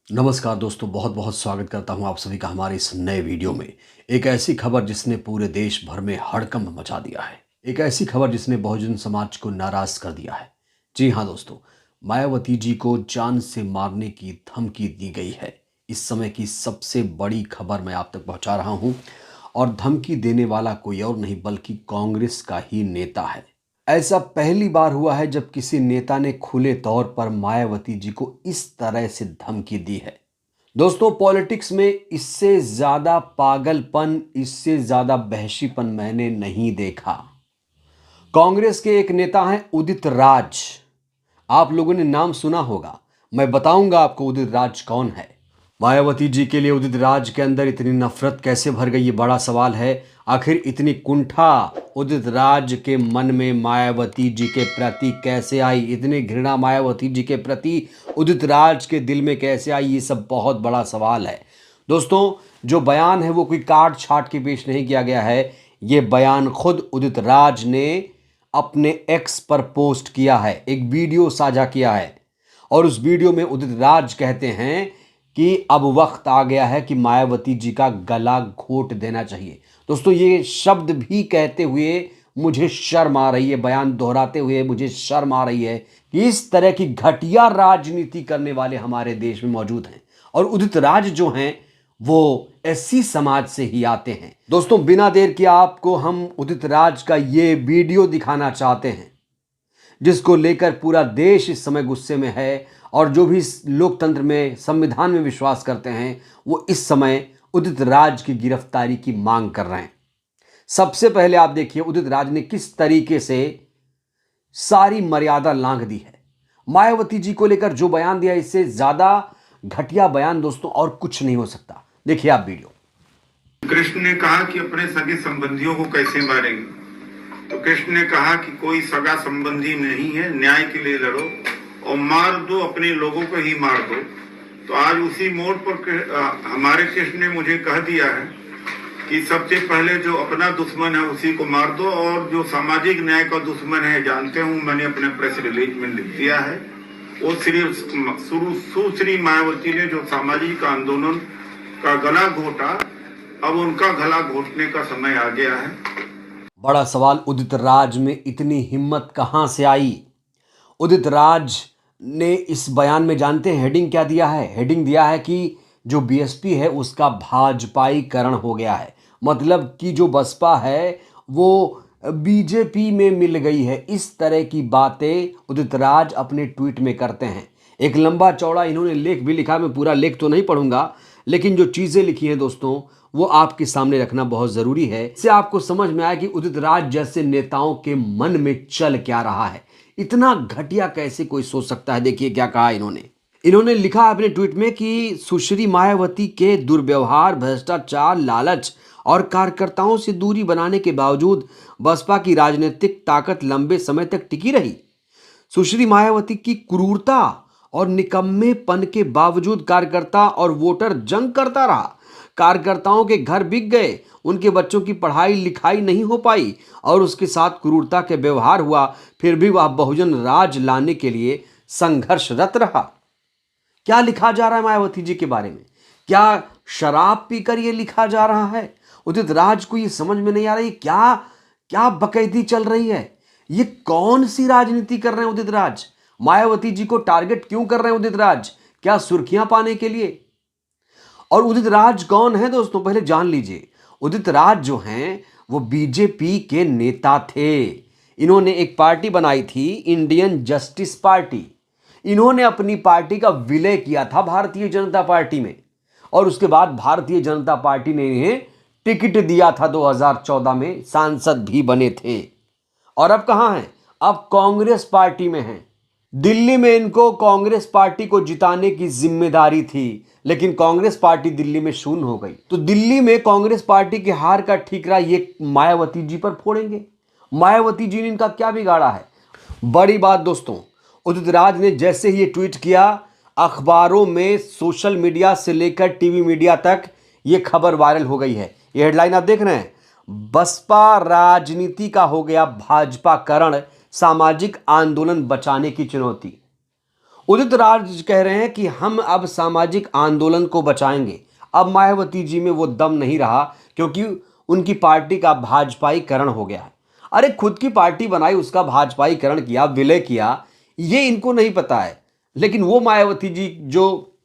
नमस्कार दोस्तों, बहुत बहुत स्वागत करता हूं आप सभी का हमारे इस नए वीडियो में। एक ऐसी खबर जिसने पूरे देश भर में हड़कंप मचा दिया है। एक ऐसी खबर जिसने बहुजन समाज को नाराज कर दिया है। जी हां दोस्तों, मायावती जी को जान से मारने की धमकी दी गई है। इस समय की सबसे बड़ी खबर मैं आप तक पहुंचा रहा हूं और धमकी देने वाला कोई और नहीं बल्कि कांग्रेस का ही नेता है। ऐसा पहली बार हुआ है जब किसी नेता ने खुले तौर पर मायावती जी को इस तरह से धमकी दी है। दोस्तों, पॉलिटिक्स में इससे ज्यादा पागलपन, इससे ज्यादा बहशीपन मैंने नहीं देखा। कांग्रेस के एक नेता हैं उदित राज। आप लोगों ने नाम सुना होगा। मैं बताऊंगा आपको उदित राज कौन है। मायावती जी के लिए उदित राज के अंदर इतनी नफरत कैसे भर गई, ये बड़ा सवाल है। आखिर इतनी कुंठा उदित राज के मन में मायावती जी के प्रति कैसे आई, इतनी घृणा मायावती जी के प्रति उदित राज के दिल में कैसे आई, ये सब बहुत बड़ा सवाल है। दोस्तों, जो बयान है वो कोई काट छाट के पेश नहीं किया गया है। ये बयान खुद उदित राज ने अपने एक्स पर पोस्ट किया है, एक वीडियो साझा किया है। और उस वीडियो में उदित राज कहते हैं कि अब वक्त आ गया है कि मायावती जी का गला घोट देना चाहिए। दोस्तों, ये शब्द भी कहते हुए मुझे शर्म आ रही है, बयान दोहराते हुए मुझे शर्म आ रही है कि इस तरह की घटिया राजनीति करने वाले हमारे देश में मौजूद हैं। और उदित राज जो हैं वो एससी समाज से ही आते हैं। दोस्तों, बिना देर के आपको हम उदित राज का ये वीडियो दिखाना चाहते हैं, जिसको लेकर पूरा देश इस समय गुस्से में है। और जो भी लोकतंत्र में, संविधान में विश्वास करते हैं, वो इस समय उदित राज की गिरफ्तारी की मांग कर रहे हैं। सबसे पहले आप देखिए उदित राज ने किस तरीके से सारी मर्यादा लांघ दी है। मायावती जी को लेकर जो बयान दिया, इससे ज्यादा घटिया बयान दोस्तों और कुछ नहीं हो सकता। देखिए आप वीडियो। कृष्ण ने कहा कि अपने सगे संबंधियों को कैसे मारेंगे, तो कृष्ण ने कहा कि कोई सगा संबंधी नहीं है, न्याय के लिए लड़ो और मार दो, अपने लोगों को ही मार दो। तो आज उसी मोड़ पर हमारे कृष्ण ने मुझे कह दिया है कि सबसे पहले जो अपना दुश्मन है उसी को मार दो, और जो सामाजिक न्याय का दुश्मन है, जानते हूं, मैंने अपने प्रेस रिलीज में लिख दिया है, वो सुश्री मायावती ने जो सामाजिक आंदोलन का गला घोटा, अब उनका गला घोटने का समय आ गया है। बड़ा सवाल, उदित राज में इतनी हिम्मत कहां से आई? उदित राज ने इस बयान में जानते हैं हेडिंग क्या दिया है? हेडिंग दिया है कि जो बीएसपी है उसका भाजपाईकरण हो गया है। मतलब कि जो बसपा है वो बीजेपी में मिल गई है। इस तरह की बातें उदित राज अपने ट्वीट में करते हैं। एक लंबा चौड़ा इन्होंने लेख भी लिखा, मैं पूरा लेख तो नहीं पढ़ूंगा, लेकिन जो चीज़ें लिखी हैं दोस्तों वो आपके सामने रखना बहुत ज़रूरी है। इससे आपको समझ में आया कि उदित राज जैसे नेताओं के मन में चल क्या रहा है। इतना घटिया कैसे कोई सोच सकता है। देखिए क्या कहा इन्होंने लिखा अपने ट्वीट में कि सुश्री मायावती के दुर्व्यवहार, भ्रष्टाचार, लालच और कार्यकर्ताओं से दूरी बनाने के बावजूद बसपा की राजनीतिक ताकत लंबे समय तक टिकी रही। सुश्री मायावती की क्रूरता और निकम्मेपन के बावजूद कार्यकर्ता और वोटर जंग करता रहा। कार्यकर्ताओं के घर बिक गए, उनके बच्चों की पढ़ाई लिखाई नहीं हो पाई और उसके साथ क्रूरता के व्यवहार हुआ, फिर भी वह बहुजन राज लाने के लिए संघर्षरत रहा। क्या लिखा जा रहा है मायावती जी के बारे में? क्या शराब पीकर ये लिखा जा रहा है? उदित राज को ये समझ में नहीं आ रही क्या क्या बकैती चल रही है। ये कौन सी राजनीति कर रहे हैं उदित राज? मायावती जी को टारगेट क्यों कर रहे हैं उदित राज? क्या सुर्खियां पाने के लिए? और उदित राज कौन है दोस्तों, पहले जान लीजिए। उदित राज जो हैं वो बीजेपी के नेता थे। इन्होंने एक पार्टी बनाई थी, इंडियन जस्टिस पार्टी। इन्होंने अपनी पार्टी का विलय किया था भारतीय जनता पार्टी में, और उसके बाद भारतीय जनता पार्टी ने इन्हें टिकट दिया था। 2014 में सांसद भी बने थे। और अब कहां हैं? अब कांग्रेस पार्टी में हैं। दिल्ली में इनको कांग्रेस पार्टी को जिताने की जिम्मेदारी थी, लेकिन कांग्रेस पार्टी दिल्ली में शून्य हो गई। तो दिल्ली में कांग्रेस पार्टी की हार का ठीकरा ये मायावती जी पर फोड़ेंगे। मायावती जी ने इनका क्या बिगाड़ा है? बड़ी बात दोस्तों, उदित राज ने जैसे ही ये ट्वीट किया, अखबारों में, सोशल मीडिया से लेकर टीवी मीडिया तक ये खबर वायरल हो गई है। ये हेडलाइन आप देख रहे हैं, बसपा राजनीति का हो गया भाजपाकरण, सामाजिक आंदोलन बचाने की चुनौती। उदित राज कह रहे हैं कि हम अब सामाजिक आंदोलन को बचाएंगे। अब मायावती जी में वो दम नहीं रहा क्योंकि उनकी पार्टी का भाजपाईकरण हो गया है। अरे खुद की पार्टी बनाई, उसका भाजपाईकरण किया, विलय किया, ये इनको नहीं पता है। लेकिन वो मायावती जी जो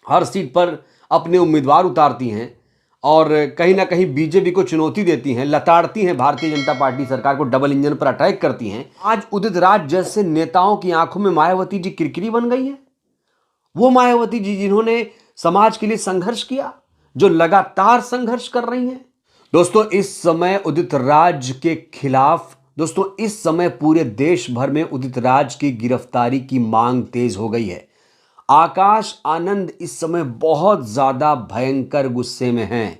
हर सीट पर अपने उम्मीदवार उतारती हैं और कहीं ना कहीं बीजेपी को चुनौती देती हैं, लताड़ती हैं भारतीय जनता पार्टी सरकार को, डबल इंजन पर अटैक करती हैं, आज उदित राज जैसे नेताओं की आंखों में मायावती जी किरकिरी बन गई है। वो मायावती जी जिन्होंने समाज के लिए संघर्ष किया, जो लगातार संघर्ष कर रही हैं। दोस्तों इस समय उदित राज के खिलाफ, दोस्तों इस समय पूरे देश भर में उदित राज की गिरफ्तारी की मांग तेज हो गई है। आकाश आनंद इस समय बहुत ज्यादा भयंकर गुस्से में हैं।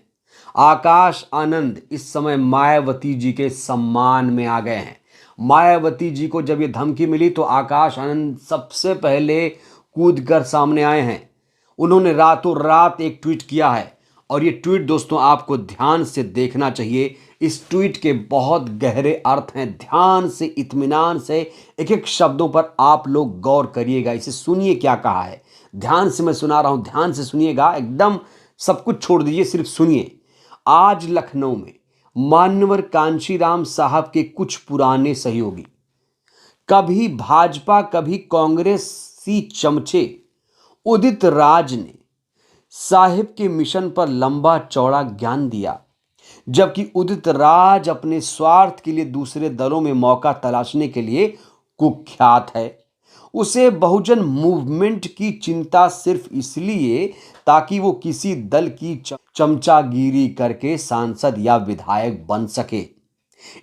आकाश आनंद इस समय मायावती जी के सम्मान में आ गए हैं। मायावती जी को जब ये धमकी मिली तो आकाश आनंद सबसे पहले कूदकर सामने आए हैं। उन्होंने रातों रात एक ट्वीट किया है और ये ट्वीट दोस्तों आपको ध्यान से देखना चाहिए। इस ट्वीट के बहुत गहरे अर्थ हैं। ध्यान से, इत्मीनान से एक एक शब्दों पर आप लोग गौर करिएगा। इसे सुनिए क्या कहा है। ध्यान से मैं सुना रहा हूं, ध्यान से सुनिएगा, एकदम सब कुछ छोड़ दीजिए, सिर्फ सुनिए। आज लखनऊ में मान्यवर कांशीराम साहब के कुछ पुराने सहयोगी, कभी भाजपा कभी कांग्रेसी चमचे उदित राज ने साहिब के मिशन पर लंबा चौड़ा ज्ञान दिया, जबकि उदित राज अपने स्वार्थ के लिए दूसरे दलों में मौका तलाशने के लिए कुख्यात है। उसे बहुजन मूवमेंट की चिंता सिर्फ इसलिए ताकि वो किसी दल की चमचागिरी करके सांसद या विधायक बन सके।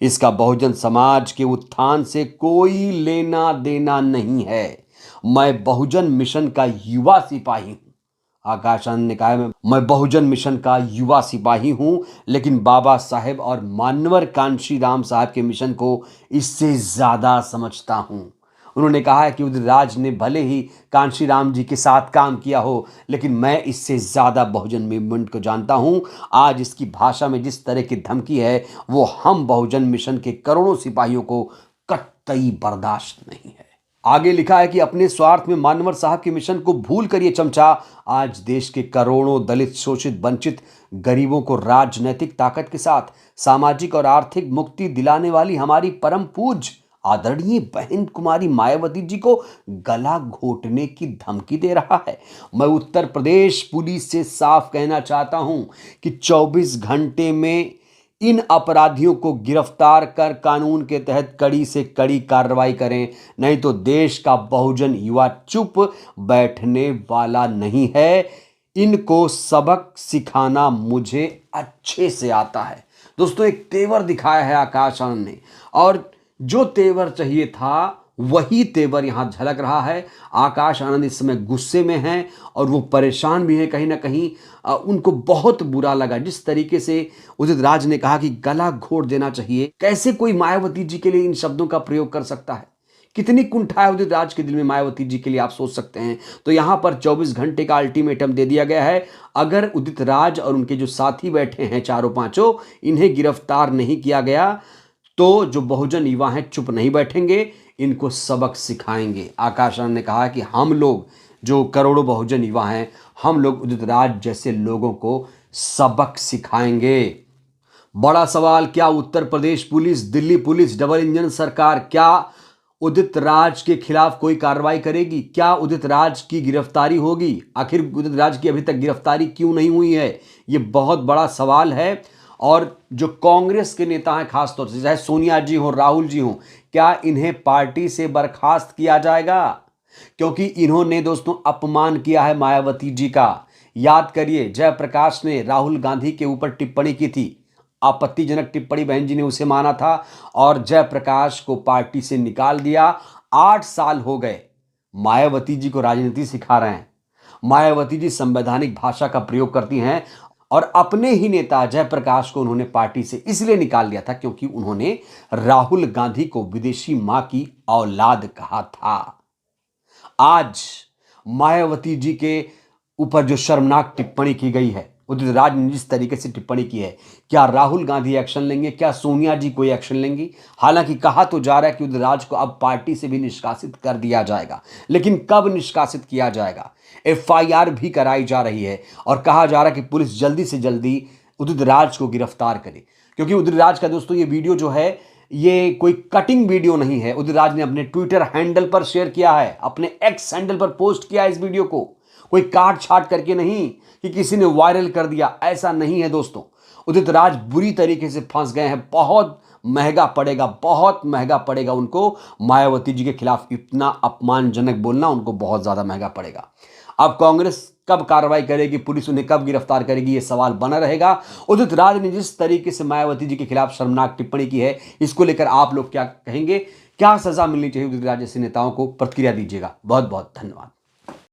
इसका बहुजन समाज के उत्थान से कोई लेना देना नहीं है। मैं बहुजन मिशन का युवा सिपाही हूं। आकाश आनंद ने कहा मैं बहुजन मिशन का युवा सिपाही हूं, लेकिन बाबा साहेब और मान्यवर कांशीराम साहब के मिशन को इससे ज्यादा समझता हूं। उन्होंने कहा है कि उदित राज ने भले ही कांशीराम जी के साथ काम किया हो, लेकिन मैं इससे ज्यादा बहुजन मूवमेंट को जानता हूं। आज इसकी भाषा में जिस तरह की धमकी है वो हम बहुजन मिशन के करोड़ों सिपाहियों को कतई बर्दाश्त नहीं है। आगे लिखा है कि अपने स्वार्थ में मान्यवर साहब के मिशन को भूल कर ये चमचा आज देश के करोड़ों दलित, शोषित, वंचित गरीबों को राजनैतिक ताकत के साथ सामाजिक और आर्थिक मुक्ति दिलाने वाली हमारी परम पूज्य आदरणीय बहन कुमारी मायावती जी को गला घोटने की धमकी दे रहा है। मैं उत्तर प्रदेश पुलिस से साफ कहना चाहता हूं कि 24 घंटे में इन अपराधियों को गिरफ्तार कर कानून के तहत कड़ी से कड़ी कार्रवाई करें, नहीं तो देश का बहुजन युवा चुप बैठने वाला नहीं है। इनको सबक सिखाना मुझे अच्छे से आता है। दोस्तों एक तेवर दिखाया है आकाश आनंद ने, और जो तेवर चाहिए था वही तेवर यहां झलक रहा है। आकाश आनंद इस समय गुस्से में हैं और वो परेशान भी हैं। कहीं ना कहीं उनको बहुत बुरा लगा जिस तरीके से उदित राज ने कहा कि गला घोट देना चाहिए। कैसे कोई मायावती जी के लिए इन शब्दों का प्रयोग कर सकता है? कितनी कुंठा है उदित राज के दिल में मायावती जी के लिए, आप सोच सकते हैं। तो यहां पर 24 घंटे का अल्टीमेटम दे दिया गया है। अगर उदित राज और उनके जो साथी बैठे हैं चारों पांचों, इन्हें गिरफ्तार नहीं किया गया तो जो बहुजन युवा हैं चुप नहीं बैठेंगे, इनको सबक सिखाएंगे। आकाश आनंद ने कहा कि हम लोग जो करोड़ों बहुजन युवा हैं, हम लोग उदित राज जैसे लोगों को सबक सिखाएंगे। बड़ा सवाल, क्या Uttar Pradesh police, Delhi police, double engine सरकार क्या उदित राज के खिलाफ कोई कार्रवाई करेगी? क्या उदित राज की गिरफ्तारी होगी? आखिर उदित राज की अभी तक गिरफ्तारी क्यों नहीं हुई है? ये बहुत बड़ा सवाल है। और जो कांग्रेस के नेता हैं, खासतौर से चाहे सोनिया जी हो, राहुल जी हो, क्या इन्हें पार्टी से बर्खास्त किया जाएगा? क्योंकि इन्होंने दोस्तों अपमान किया है मायावती जी का। याद करिए, जयप्रकाश ने राहुल गांधी के ऊपर टिप्पणी की थी, आपत्तिजनक टिप्पणी, बहन जी ने उसे माना था और जयप्रकाश को पार्टी से निकाल दिया। 8 साल हो गए मायावती जी को राजनीति सिखा रहे हैं। मायावती जी संवैधानिक भाषा का प्रयोग करती हैं और अपने ही नेता जयप्रकाश को उन्होंने पार्टी से इसलिए निकाल दिया था क्योंकि उन्होंने राहुल गांधी को विदेशी मां की औलाद कहा था। आज मायावती जी के ऊपर जो शर्मनाक टिप्पणी की गई है, उदित राज ने जिस तरीके से टिप्पणी की है, क्या राहुल गांधी एक्शन लेंगे, क्या सोनिया जी कोई एक्शन लेंगी? हालांकि कहा तो जा रहा है कि उदित राज को अब पार्टी से भी निष्कासित कर दिया जाएगा, लेकिन कब निष्कासित किया जाएगा? एफआईआर भी कराई जा रही है और कहा जा रहा है कि पुलिस जल्दी से जल्दी उदित राज को गिरफ्तार करे, क्योंकि उदित राज का दोस्तों ये वीडियो जो है ये कोई कटिंग वीडियो नहीं है। उदित राज ने अपने ट्विटर हैंडल पर शेयर किया है, अपने एक्स हैंडल पर पोस्ट किया है इस वीडियो को, कोई काट छाट करके नहीं कि किसी ने वायरल कर दिया, ऐसा नहीं है दोस्तों। उदित राज बुरी तरीके से फंस गए हैं, बहुत महंगा पड़ेगा उनको। मायावती जी के खिलाफ इतना अपमानजनक बोलना उनको बहुत ज्यादा महंगा पड़ेगा। अब कांग्रेस कब कार्रवाई करेगी, पुलिस उन्हें कब गिरफ्तार करेगी, ये सवाल बना रहेगा। उदित राज ने जिस तरीके से मायावती जी के खिलाफ शर्मनाक टिप्पणी की है, इसको लेकर आप लोग क्या कहेंगे? क्या सजा मिलनी चाहिए उदित राज जैसे नेताओं को? प्रतिक्रिया दीजिएगा। बहुत बहुत धन्यवाद।